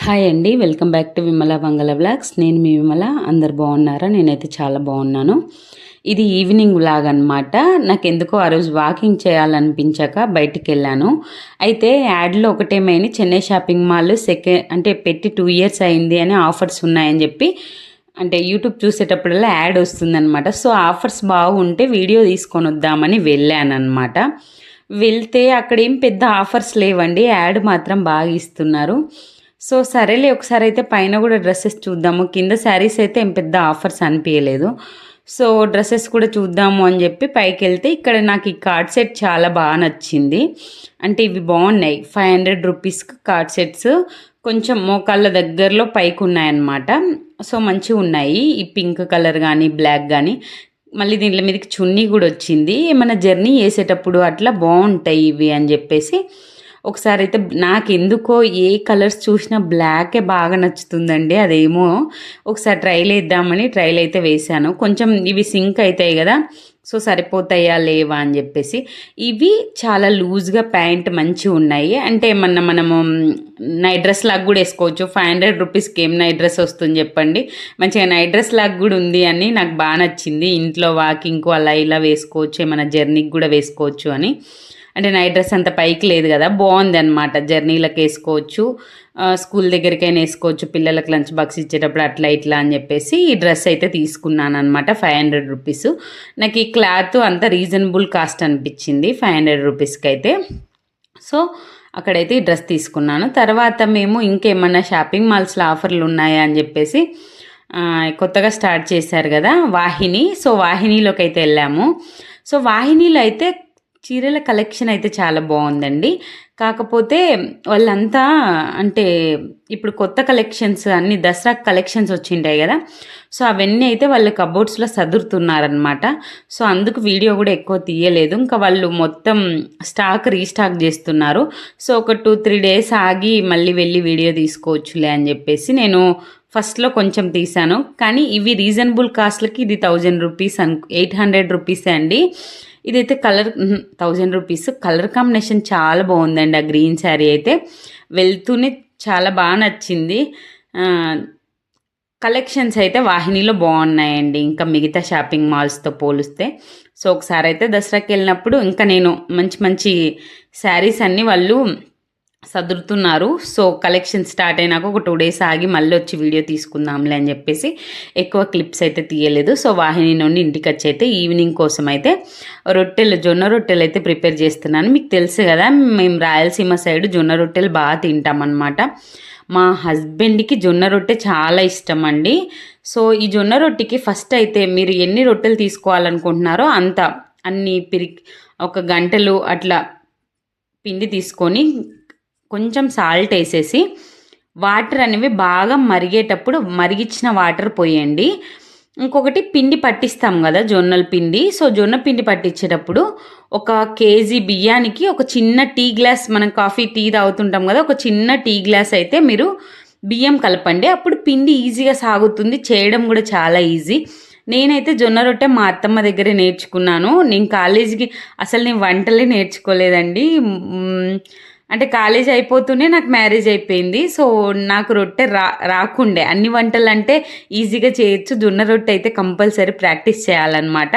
Hi అండి, welcome back to Vimala Bangala vlogs. నేను మీ విమల. అందరు బాగున్నారా? నేనైతే చాలా బాగున్నాను. ఇది ఈవినింగ్ వ్లాగ్ అనమాట. నాకు ఎందుకో ఆ రోజు వాకింగ్ చేయాలనిపించాక బయటికి వెళ్ళాను. అయితే యాడ్లో ఒకటేమైంది, చెన్నై షాపింగ్ మాల్ అంటే పెట్టి 2 years అయింది అని ఆఫర్స్ ఉన్నాయని చెప్పి, అంటే యూట్యూబ్ చూసేటప్పుడల్లా యాడ్ వస్తుందన్నమాట. సో ఆఫర్స్ బాగుంటే వీడియో తీసుకొని వద్దామని వెళ్ళాను అనమాట. వెళ్తే అక్కడేం పెద్ద ఆఫర్స్ లేవండి, యాడ్ మాత్రం బాగా ఇస్తున్నారు. సో సరేలే, ఒకసారి అయితే పైన కూడా డ్రెస్సెస్ చూద్దాము. కింద శారీస్ అయితే ఏం పెద్ద ఆఫర్స్ అనిపించలేదు. సో డ్రెస్సెస్ కూడా చూద్దాము అని చెప్పి పైకి వెళ్తే ఇక్కడ నాకు ఈ కార్డ్ సెట్ చాలా బాగా నచ్చింది. అంటే ఇవి బాగున్నాయి, 500 రూపీస్కి కార్డ్ సెట్స్. కొంచెం మోకాళ్ళ దగ్గరలో పైకి ఉన్నాయన్నమాట. సో మంచిగా ఉన్నాయి. ఈ పింక్ కలర్ కానీ బ్లాక్ కానీ, మళ్ళీ దీంట్లో మీదకి చున్నీ కూడా వచ్చింది. ఏమైనా జర్నీ చేసేటప్పుడు అట్లా బాగుంటాయి ఇవి అని చెప్పేసి ఒకసారి అయితే నాకు ఎందుకో ఏ కలర్స్ చూసినా బ్లాకే బాగా నచ్చుతుందండి. అదేమో ఒకసారి ట్రైల్ వేద్దామని ట్రైల్ అయితే వేశాను. కొంచెం ఇవి సింక్ అవుతాయి కదా, సో సరిపోతాయా లేవా అని చెప్పేసి. ఇవి చాలా లూజ్గా ప్యాంట్ మంచిగా ఉన్నాయి. అంటే ఏమన్నా మనము నైట్ డ్రెస్ లాగా కూడా వేసుకోవచ్చు. 500 రూపీస్కి ఏం నైట్ డ్రెస్ వస్తుంది చెప్పండి. మంచిగా నైట్ డ్రెస్ లాగా కూడా ఉంది అని నాకు బాగా నచ్చింది. ఇంట్లో వాకింగ్కు అలా ఇలా వేసుకోవచ్చు, ఏమైనా జర్నీకి కూడా వేసుకోవచ్చు అని. అంటే నైట్ డ్రెస్ అంత పైకి లేదు కదా, బాగుంది అనమాట. జర్నీలకు వేసుకోవచ్చు, స్కూల్ దగ్గరికైనా వేసుకోవచ్చు, పిల్లలకు లంచ్ బాక్స్ ఇచ్చేటప్పుడు అట్లా ఇట్లా అని చెప్పేసి ఈ డ్రెస్ అయితే తీసుకున్నాను అనమాట. 500 రూపీస్. నాకు ఈ క్లాత్ అంత రీజనబుల్ కాస్ట్ అనిపించింది 500 రూపీస్కి అయితే. సో అక్కడైతే ఈ డ్రెస్ తీసుకున్నాను. తర్వాత మేము ఇంకేమన్నా షాపింగ్ మాల్స్లో ఆఫర్లు ఉన్నాయా అని చెప్పేసి కొత్తగా స్టార్ట్ చేశారు కదా వాహిని. సో వాహినిలోకి అయితే వెళ్ళాము. సో వాహినిలో అయితే చీరల కలెక్షన్ అయితే చాలా బాగుందండి. కాకపోతే వాళ్ళంతా అంటే ఇప్పుడు కొత్త కలెక్షన్స్ అన్ని దసరా కలెక్షన్స్ వచ్చింటాయి కదా, సో అవన్నీ అయితే వాళ్ళు కబోర్డ్స్లో సదురుతున్నారనమాట. సో అందుకు వీడియో కూడా ఎక్కువ తీయలేదు. ఇంకా వాళ్ళు మొత్తం స్టాక్ రీస్టాక్ చేస్తున్నారు. సో ఒక 2-3 days ఆగి మళ్ళీ వెళ్ళి వీడియో తీసుకోవచ్చులే అని చెప్పేసి నేను ఫస్ట్లో కొంచెం తీసాను. కానీ ఇవి రీజనబుల్ కాస్ట్లకి ఇది 1000 రూపీస్ 800 రూపీసే అండి. ఇదైతే కలర్ 1000 రూపీస్. కలర్ కాంబినేషన్ చాలా బాగుందండి. ఆ గ్రీన్ శారీ అయితే వెళ్తూనే చాలా బాగా నచ్చింది. కలెక్షన్స్ అయితే వాహినిలో బాగున్నాయండి, ఇంకా మిగతా షాపింగ్ మాల్స్తో పోలిస్తే. సో ఒకసారి అయితే దసరాకి వెళ్ళినప్పుడు ఇంకా నేను మంచి మంచి శారీస్ అన్నీ వాళ్ళు సదురుతున్నారు. సో కలెక్షన్ స్టార్ట్ అయినాక ఒక 2 days ఆగి మళ్ళీ వచ్చి వీడియో తీసుకుందాంలే అని చెప్పేసి ఎక్కువ క్లిప్స్ అయితే తీయలేదు. సో వాహిని నుండి ఇంటికి వచ్చి అయితే ఈవినింగ్ కోసం అయితే జొన్న రొట్టెలు అయితే ప్రిపేర్ చేస్తున్నాను. మీకు తెలుసు కదా, మేము రాయలసీమ సైడ్ జొన్న రొట్టెలు బాగా తింటామన్నమాట. మా హస్బెండ్కి జొన్న రొట్టె చాలా ఇష్టం అండి. సో ఈ జొన్న రొట్టెకి ఫస్ట్ అయితే మీరు ఎన్ని రొట్టెలు తీసుకోవాలనుకుంటున్నారో అన్ని ఒక గంటలు అట్లా పిండి తీసుకొని కొంచెం సాల్ట్ వేసేసి వాటర్ అనేవి బాగా మరిగేటప్పుడు మరిగించిన వాటర్ పోయండి. ఇంకొకటి పిండి పట్టిస్తాం కదా జొన్నల పిండి. సో జొన్న పిండి పట్టించేటప్పుడు 1 kg బియ్యానికి ఒక చిన్న టీ గ్లాస్, మనం కాఫీ టీ తాగుతుంటాం కదా, ఒక చిన్న టీ గ్లాస్ అయితే మీరు బియ్యం కలపండి. అప్పుడు పిండి ఈజీగా సాగుతుంది, చేయడం కూడా చాలా ఈజీ. నేనైతే జొన్న రొట్టె మా అత్తమ్మ దగ్గరే నేర్చుకున్నాను. నేను కాలేజీకి అసలు నేను వంటలే నేర్చుకోలేదండి. అంటే కాలేజ్ అయిపోతూనే నాకు మ్యారేజ్ అయిపోయింది. సో నాకు రొట్టె రాకుండే. అన్ని వంటలు అంటే ఈజీగా చేయొచ్చు, జొన్న రొట్టె అయితే కంపల్సరీ ప్రాక్టీస్ చేయాలన్నమాట.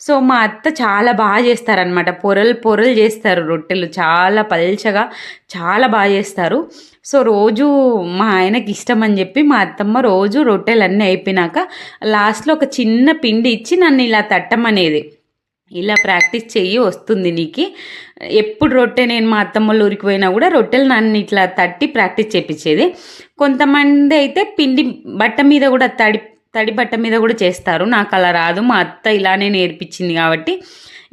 సో మా అత్త చాలా బాగా చేస్తారనమాట. పొరలు చేస్తారు రొట్టెలు, చాలా పల్చగా చాలా బాగా చేస్తారు. సో రోజు మా ఆయనకి ఇష్టం అని చెప్పి మా అత్తమ్మ రోజు రొట్టెలు అన్నీ అయిపోయినాక లాస్ట్లో ఒక చిన్న పిండి ఇచ్చి నన్ను ఇలా తట్టమనేది. ఇలా ప్రాక్టీస్ చెయ్యి, వస్తుంది నీకు. ఎప్పుడు రొట్టె నేను మా అత్తమ్మల ఊరికి పోయినా కూడా రొట్టెలు నన్ను ఇట్లా తట్టి ప్రాక్టీస్ చేపించేది. కొంతమంది అయితే పిండి బట్ట మీద కూడా తడి బట్ట మీద కూడా చేస్తారు. నాకు అలా రాదు, మా అత్త ఇలానే నేర్పించింది కాబట్టి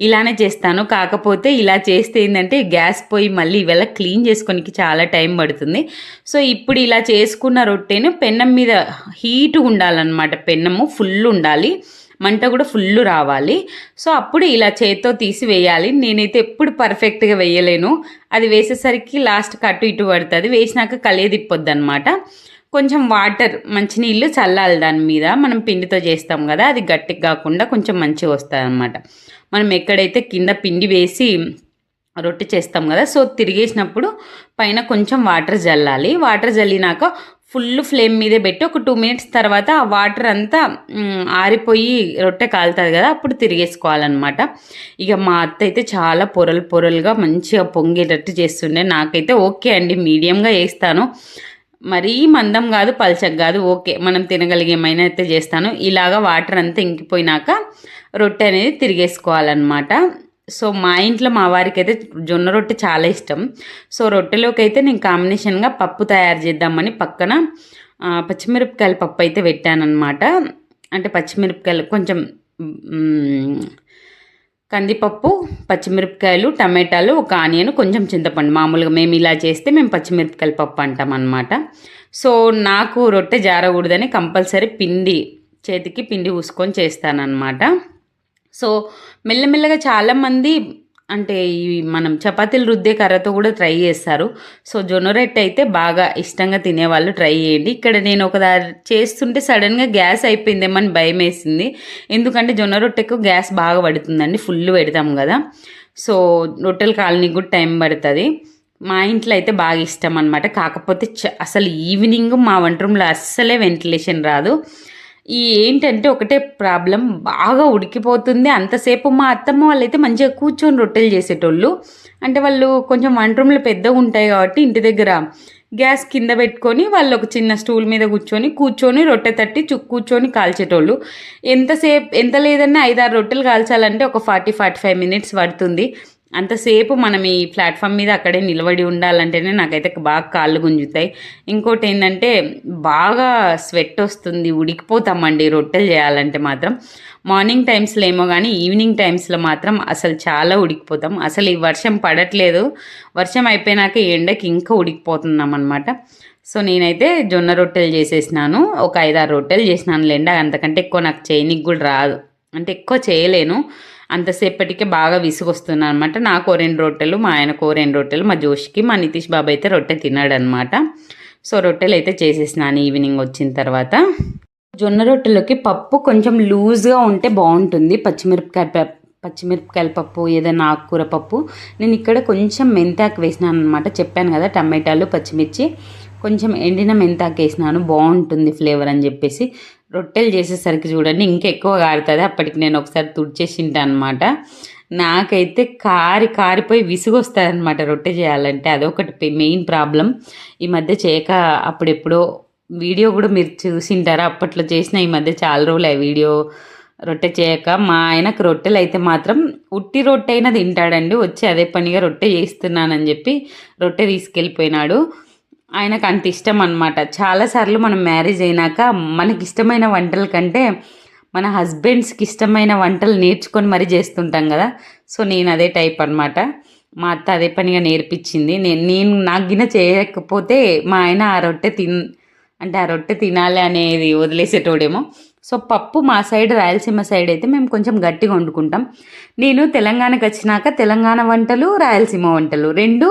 ఇలానే చేస్తాను. కాకపోతే ఇలా చేస్తే ఏంటంటే గ్యాస్ పొయ్యి మళ్ళీ ఇవాళ క్లీన్ చేసుకోనికి చాలా టైం పడుతుంది. సో ఇప్పుడు ఇలా చేసుకున్న రొట్టెను పెన్నం మీద హీట్ ఉండాలన్నమాట. పెన్నము ఫుల్ ఉండాలి, మంట కూడా ఫుల్ రావాలి. సో అప్పుడు ఇలా చేత్తో తీసి వేయాలి. నేనైతే ఎప్పుడు పర్ఫెక్ట్గా వేయలేను. అది వేసేసరికి లాస్ట్కి అటు ఇటు పడుతుంది. వేసినాక కలియదిప్పొద్దు అనమాట. కొంచెం వాటర్, మంచినీళ్ళు చల్లాలి దాని మీద. మనం పిండితో చేస్తాం కదా, అది గట్టిగా కాకుండా కొంచెం మంచిగా వస్తుంది అనమాట. మనం ఎక్కడైతే కింద పిండి వేసి రొట్టె చేస్తాం కదా, సో తిరిగేసినప్పుడు పైన కొంచెం వాటర్ జల్లాలి. వాటర్ జల్లినాక ఫుల్ ఫ్లేమ్ మీదే పెట్టి ఒక 2 మినిట్స్ తర్వాత ఆ వాటర్ అంతా ఆరిపోయి రొట్టె కాలుతుంది కదా, అప్పుడు తిరిగేసుకోవాలన్నమాట. ఇక మా అత్త అయితే చాలా పొరలు పొరలుగా మంచిగా పొంగేటట్టు చేస్తుండే. నాకైతే ఓకే అండి, మీడియంగా వేస్తాను, మరీ మందం కాదు పల్చగా కాదు, ఓకే మనం తినగలిగేమైనా అయితే చేస్తాను. ఇలాగా వాటర్ అంతా ఇంకిపోయినాక రొట్టె అనేది తిరిగేసుకోవాలన్నమాట. సో మా ఇంట్లో మా వారికి అయితే జొన్న రొట్టె చాలా ఇష్టం. సో రొట్టెలోకి అయితే నేను కాంబినేషన్గా పప్పు తయారు చేద్దామని పక్కన పచ్చిమిరపకాయల పప్పు అయితే పెట్టానన్నమాట. అంటే పచ్చిమిరపకాయలు కొంచెం కందిపప్పు, పచ్చిమిరపకాయలు, టమాటాలు, ఒక ఆనియన్, కొంచెం చింతపండు. మామూలుగా మేము ఇలా చేస్తే మేము పచ్చిమిరపకాయల పప్పు అంటాం అన్నమాట. సో నాకు రొట్టె జారకూడదని కంపల్సరీ చేతికి పిండి పూసుకొని చేస్తానన్నమాట. సో మెల్లమెల్లగా చాలామంది అంటే ఈ మనం చపాతీలు రుద్దే కర్రతో కూడా ట్రై చేస్తారు. సో జొన్న రొట్టె అయితే బాగా ఇష్టంగా తినేవాళ్ళు ట్రై చేయండి. ఇక్కడ నేను ఒకసారి చేస్తుంటే సడన్గా గ్యాస్ అయిపోయిందేమని భయం వేసింది. ఎందుకంటే జొన్న రొట్టెకు గ్యాస్ బాగా పడుతుందండి, ఫుల్ పెడతాం కదా. సో రొట్టెలు కాలనీకి కూడా టైం పడుతుంది. మా ఇంట్లో అయితే బాగా ఇష్టం అనమాట. కాకపోతే అసలు ఈవినింగ్ మా వంట రూమ్లో అస్సలే వెంటిలేషన్ రాదు. ఏంటంటే ఒకటే ప్రాబ్లం, బాగా ఉడికిపోతుంది. అంతసేపు మా అత్తమ్మ వాళ్ళు అయితే మంచిగా కూర్చొని రొట్టెలు చేసేటోళ్ళు. అంటే వాళ్ళు కొంచెం వంట రూమ్లో పెద్దగా ఉంటాయి కాబట్టి ఇంటి దగ్గర గ్యాస్ కింద పెట్టుకొని వాళ్ళు ఒక చిన్న స్టూల్ మీద కూర్చొని రొట్టె తట్టి కూర్చొని కాల్చేటోళ్ళు. ఎంత లేదన్నా 5-6 రొట్టెలు కాల్చాలంటే ఒక 40-45 మినిట్స్ పడుతుంది. అంతసేపు మనం ఈ ప్లాట్ఫామ్ మీద అక్కడే నిలబడి ఉండాలంటేనే నాకైతే బాగా కాళ్ళు గుంజుతాయి. ఇంకోటి ఏంటంటే బాగా స్వెట్ వస్తుంది, ఉడికిపోతామండి రొట్టెలు చేయాలంటే మాత్రం. మార్నింగ్ టైమ్స్లో ఏమో కానీ ఈవినింగ్ టైమ్స్లో మాత్రం అసలు చాలా ఉడికిపోతాం. అసలు ఈ వర్షం పడట్లేదు, వర్షం అయిపోయినాక ఎండకి ఇంకా ఉడికిపోతున్నాం అనమాట. సో నేనైతే జొన్న రొట్టెలు చేసేసినాను, ఒక 5-6 రొట్టెలు చేసినాను లేండి. అంతకంటే ఎక్కువ నాకు చేయనికి కూడా రాదు, అంటే ఎక్కువ చేయలేను. అంతసేపటికే బాగా విసుగొస్తున్నాను అనమాట. నాకు 2 రొట్టెలు, మా ఆయనకు 2 రొట్టెలు, మా జోష్కి, మా నితీష్ బాబు అయితే రొట్టె తిన్నాడనమాట. సో రొట్టెలు అయితే చేసేసినాను ఈవినింగ్ వచ్చిన తర్వాత. జొన్న రొట్టెలోకి పప్పు కొంచెం లూజ్గా ఉంటే బాగుంటుంది. పచ్చిమిరపకాయల పప్పు, ఏదైనా ఆకుకూర పప్పు. నేను ఇక్కడ కొంచెం మెంతాకు వేసినాను అనమాట. చెప్పాను కదా, టమాటాలు, పచ్చిమిర్చి, కొంచెం ఎండిన మెంతాకు వేసినాను, బాగుంటుంది ఫ్లేవర్ అని చెప్పేసి. రొట్టెలు చేసేసరికి చూడండి ఇంకెక్కువ కారుతుంది. అప్పటికి నేను ఒకసారి తుడిచేసింటాను అనమాట. నాకైతే కారిపోయి విసుగొస్తుంది అనమాట రొట్టె చేయాలంటే. అదొకటి మెయిన్ ప్రాబ్లం. ఈ మధ్య చేయక అప్పుడెప్పుడో వీడియో కూడా మీరు చూసింటారా, అప్పట్లో చేసిన. ఈ మధ్య చాలా రోజులు వీడియో రొట్టె చేయక. మా ఆయనకు రొట్టెలు అయితే మాత్రం ఉట్టి రొట్టె అయినా తింటాడండి. వచ్చి అదే పనిగా రొట్టె చేస్తున్నానని చెప్పి రొట్టె తీసుకెళ్ళిపోయినాడు. ఆయనకు అంత ఇష్టం అనమాట. చాలాసార్లు మనం మ్యారేజ్ అయినాక మనకి ఇష్టమైన వంటల కంటే మన హస్బెండ్స్కి ఇష్టమైన వంటలు నేర్చుకొని మరీ చేస్తుంటాం కదా. సో నేను అదే టైప్ అనమాట. మా అత్త అదే పనిగా నేర్పించింది. నేను నాకు గిన చేయకపోతే మా ఆయన ఆ రొట్టె తినాలి అనేది వదిలేసేటోడేమో. సో పప్పు మా సైడ్, రాయలసీమ సైడ్ అయితే మేము కొంచెం గట్టిగా వండుకుంటాం. నేను తెలంగాణకు వచ్చినాక తెలంగాణ వంటలు, రాయలసీమ వంటలు రెండు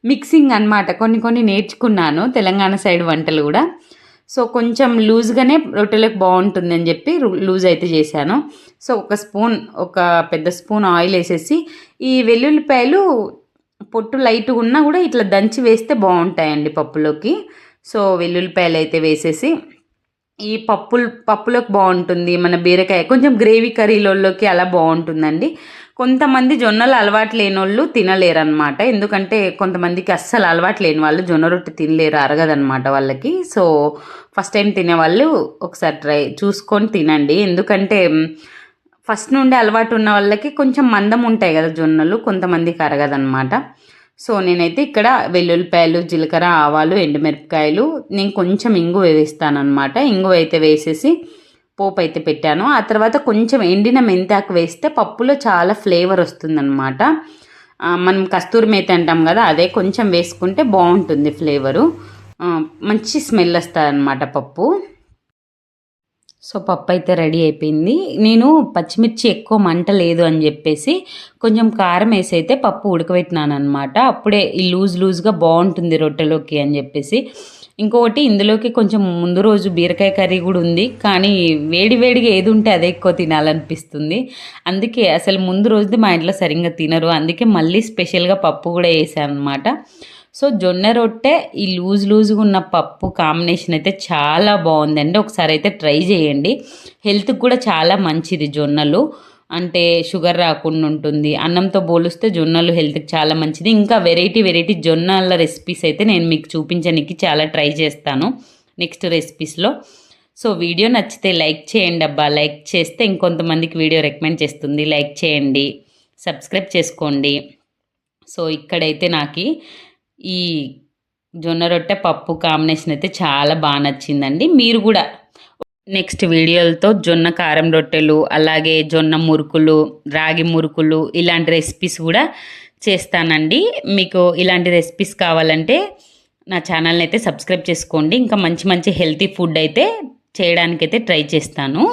మిక్సింగ్ అనమాట. కొన్ని నేర్చుకున్నాను తెలంగాణ సైడ్ వంటలు కూడా. సో కొంచెం లూజ్గానే రొట్టెలకు బాగుంటుంది అని చెప్పి లూజ్ అయితే చేశాను. సో ఒక పెద్ద స్పూన్ ఆయిల్ వేసేసి, ఈ వెల్లుల్లిపాయలు పొట్టు లైట్గా ఉన్నా కూడా ఇట్లా దంచి వేస్తే బాగుంటాయండి పప్పులోకి. సో వెల్లుల్లిపాయలు అయితే వేసేసి, ఈ పప్పులోకి బాగుంటుంది. మన బీరకాయ కొంచెం గ్రేవీ కర్రీలోకి అలా బాగుంటుందండి. కొంతమంది జొన్నలు అలవాటు లేని వాళ్ళు తినలేరనమాట. ఎందుకంటే కొంతమందికి అస్సలు అలవాటు లేని వాళ్ళు జొన్న రొట్టె తినలేరు, అరగదనమాట వాళ్ళకి. సో ఫస్ట్ టైం తినేవాళ్ళు ఒకసారి చూసుకొని తినండి. ఎందుకంటే ఫస్ట్ నుండి అలవాటు ఉన్న వాళ్ళకి కొంచెం మందం ఉంటాయి కదా జొన్నలు, కొంతమందికి అరగదనమాట. సో నేనైతే ఇక్కడ వెల్లుల్లిపాయలు, జీలకర్ర, ఆవాలు, ఎండుమిరపకాయలు, నేను కొంచెం ఇంగువ వేస్తానమాట. ఇంగువ అయితే వేసేసి పోపు అయితే పెట్టాను. ఆ తర్వాత కొంచెం ఎండిన మెంతాకు వేస్తే పప్పులో చాలా ఫ్లేవర్ వస్తుందన్నమాట. మనం కస్తూరి మేతి అంటాం కదా, అదే కొంచెం వేసుకుంటే బాగుంటుంది ఫ్లేవరు, మంచి స్మెల్ వస్తుంది అన్నమాట పప్పు. సో పప్పు అయితే రెడీ అయిపోయింది. నేను పచ్చిమిర్చి ఎక్కువ మంట లేదు అని చెప్పేసి కొంచెం కారం వేసి అయితే పప్పు ఉడకబెట్టినాను అనమాట. అప్పుడే ఈ లూజ్గా బాగుంటుంది రొట్టెలోకి అని చెప్పేసి. ఇంకొకటి ఇందులోకి కొంచెం ముందు రోజు బీరకాయ కర్రీ కూడా ఉంది, కానీ వేడి వేడిగా ఏది ఉంటే అదే ఎక్కువ తినాలనిపిస్తుంది. అందుకే అసలు ముందు రోజుది మా ఇంట్లో సరిగ్గా తినరు, అందుకే మళ్ళీ స్పెషల్గా పప్పు కూడా వేసాను అనమాట. సో జొన్న రొట్టె ఈ లూజ్గా ఉన్న పప్పు కాంబినేషన్ అయితే చాలా బాగుందండి. ఒకసారి అయితే ట్రై చేయండి. హెల్త్కి కూడా చాలా మంచిది జొన్నలు, అంటే షుగర్ రాకుండా ఉంటుంది. అన్నంతో పోలిస్తే జొన్నలు హెల్త్కి చాలా మంచిది. ఇంకా వెరైటీ జొన్నల రెసిపీస్ అయితే నేను మీకు చూపించడానికి చాలా ట్రై చేస్తాను నెక్స్ట్ రెసిపీస్లో. సో వీడియో నచ్చితే లైక్ చేయండి అబ్బా, లైక్ చేస్తే ఇంకొంతమందికి వీడియో రికమెండ్ చేస్తుంది. లైక్ చేయండి, సబ్స్క్రైబ్ చేసుకోండి. సో ఇక్కడైతే నాకు ఈ జొన్న రొట్టె పప్పు కాంబినేషన్ అయితే చాలా బాగా నచ్చిందండి. మీరు కూడా నెక్స్ట్ వీడియోలతో జొన్న కారం రొట్టెలు, అలాగే జొన్న మురుకులు, రాగి మురుకులు ఇలాంటి రెసిపీస్ కూడా చేస్తానండి. మీకు ఇలాంటి రెసిపీస్ కావాలంటే నా ఛానల్ని అయితే సబ్స్క్రైబ్ చేసుకోండి. ఇంకా మంచి హెల్తీ ఫుడ్ అయితే చేయడానికైతే ట్రై చేస్తాను.